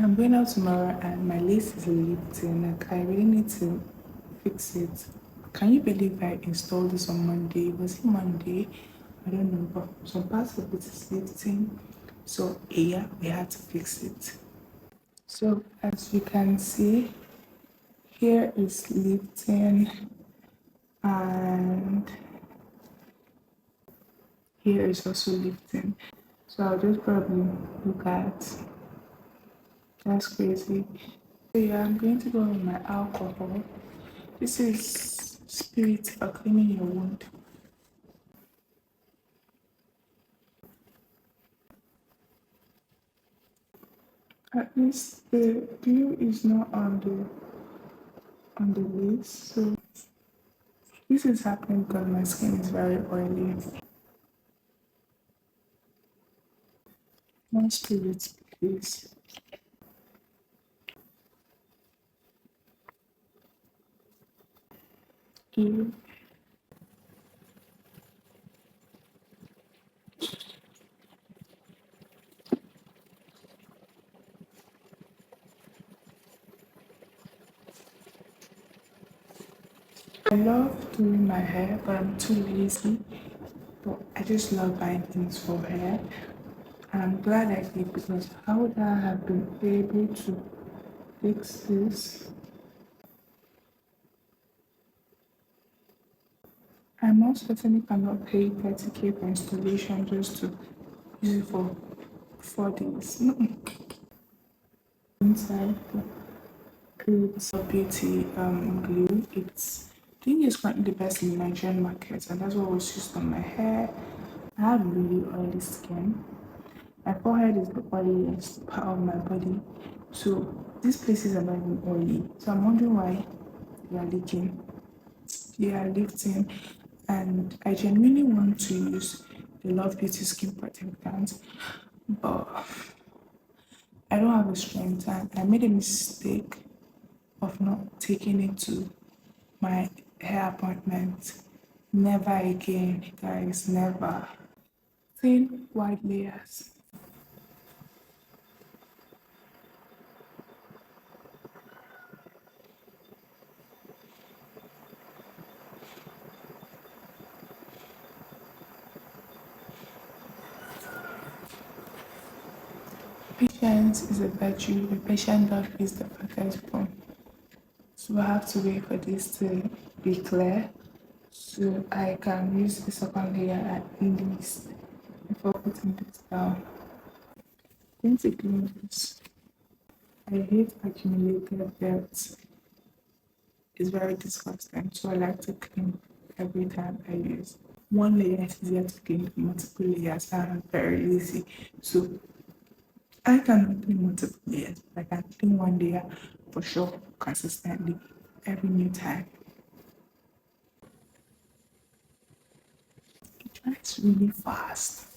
I'm going out tomorrow and my lace is lifting. Like I really need to fix it. Can you believe I installed this on Monday? Was it Monday? I don't know, but some parts of it is lifting. So yeah, we had to fix it. So as you can see, here is lifting and here is also lifting. So I'll just probably look at. That's crazy. So yeah, I'm going to go with my alcohol. This is spirit for cleaning your wound. At least the glue is not on the lace. So this is happening because my skin is very oily. More spirit, please. Glue. I love doing my hair, but I'm too lazy. But I just love buying things for hair. And I'm glad I did because how would I have been able to fix this? I most certainly cannot pay 30K for installation just to use it for 4 days. Inside it's a beauty glue. I think it's currently the best in the Nigerian market, and that's what was used on my hair. I have really oily skin. My forehead is the oiliest part of my body, so these places are not even oily. So I'm wondering why they are leaking. They are lifting, and I genuinely want to use the Love Beauty Skin Protectant, but I don't have the strength, and I made a mistake of not taking it to my hair appointment. Never again, guys, never. Thin white layers. Patience is a virtue. A patient dog is the fattest bone. So I have to wait for this to be clear so I can use the second layer at least before putting this down. Basically, this, I hate accumulated dirt. It's very disgusting, so I like to clean every time I use. One layer is easier to clean than multiple layers. I'm very lazy, so I cannot clean multiple layers, but I can clean one layer for sure, consistently, every new time. It dries really fast.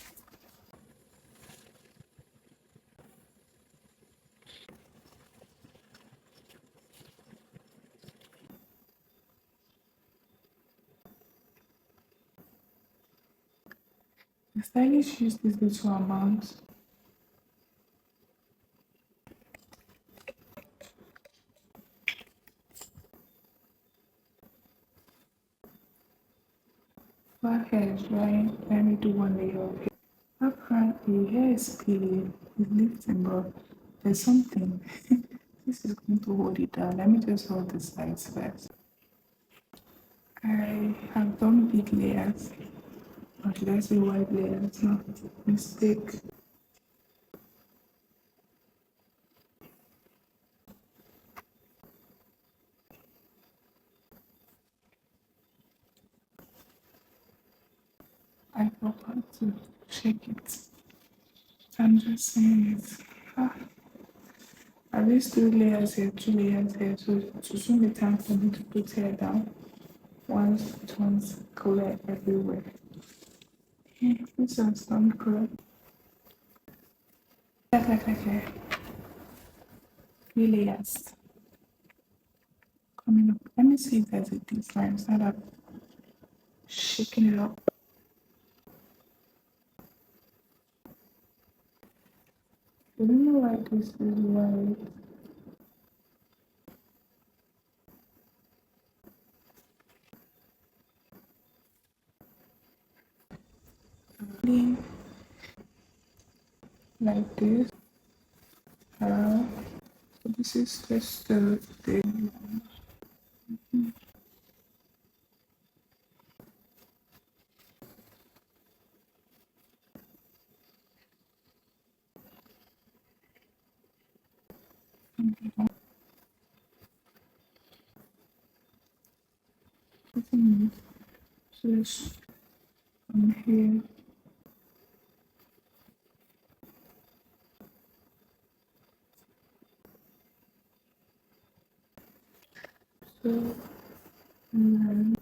The stylish use this little amount. While hair is drying, let me do one layer of hair. Apparently, hair is peeling, it's lifting, but there's something. This is going to hold it down. Let me just hold the sides first. I have done big layers, or should I say wide layers? No, mistake. I forgot to check it. I'm just saying it. Ah, at least 2 layers here, so to soon be time for me to put hair down once it turns clear everywhere. Okay, this has done correct. Okay. 3 layers coming up. Let me see if there's a difference. Now that I'm shaking it up. I don't know why this is white. Clean like this. Uh, so this is just the thing. Putting just on here. So and then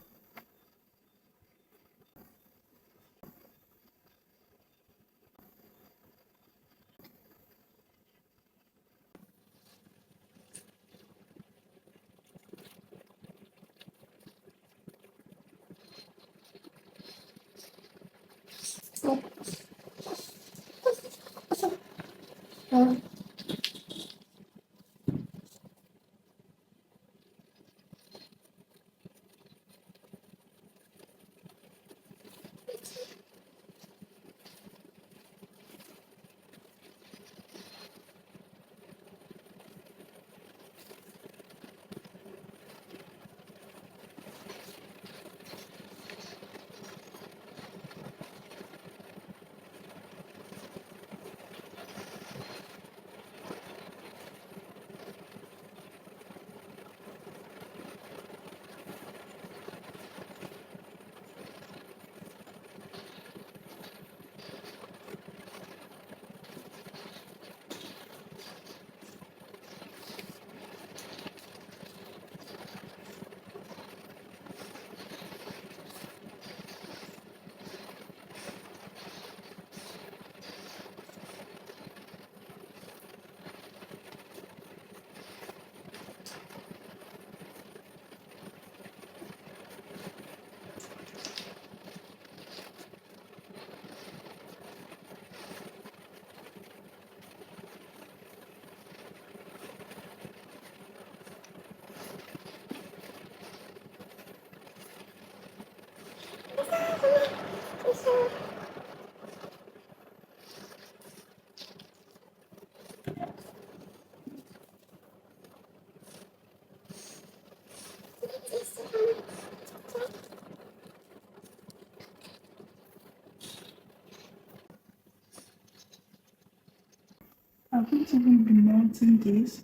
I haven't even been melting this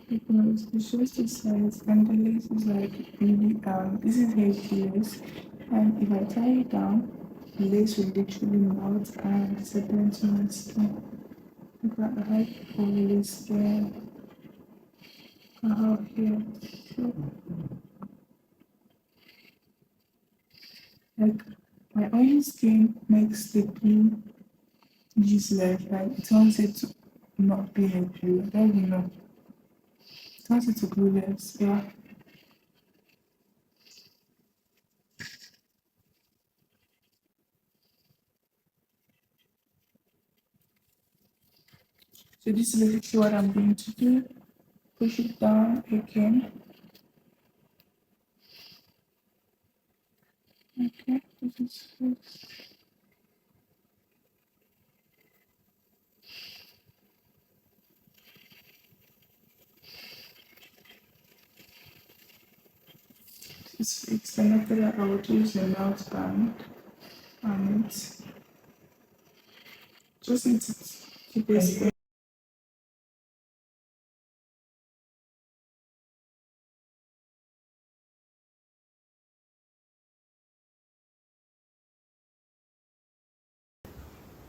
because it's just the size and the lace is like really this is heavy lace, and if I tie it down the lace will literally melt and disappear into my skin. Because I like oily skin. I have here. So like my oily skin makes the glue useless, like it turns it to not being a glue. I don't even know. It turns it to glueless, yeah. So this is basically what I'm going to do. Push it down again. Okay, this is fixed. This is fixed. And after that, I will use the melt band and it just need to keep it still.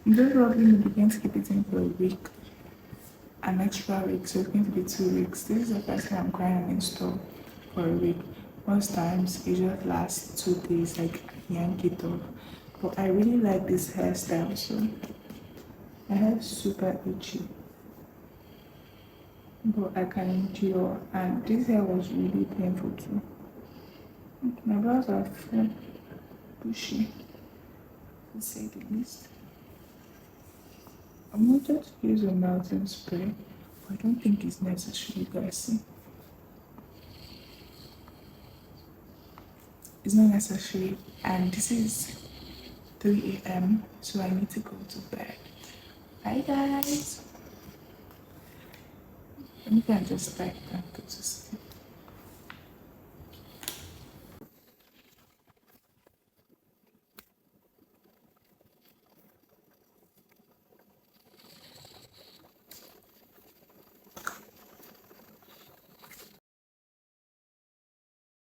Just probably begin to keep it in for a week, an extra week, so it's going to be 2 weeks. This is the first time I'm crying and install for a week. Most times it just lasts 2 days, like yank it off. But I really like this hairstyle, so my hair is super itchy, but I can endure. And this hair was really painful too. My brows are full, bushy, to say the least. I wanted to use a melting spray, but I don't think it's necessary, guys. See, it's not necessary, and this is 3 a.m., so I need to go to bed. Bye, guys. Let me can just back and go to sleep.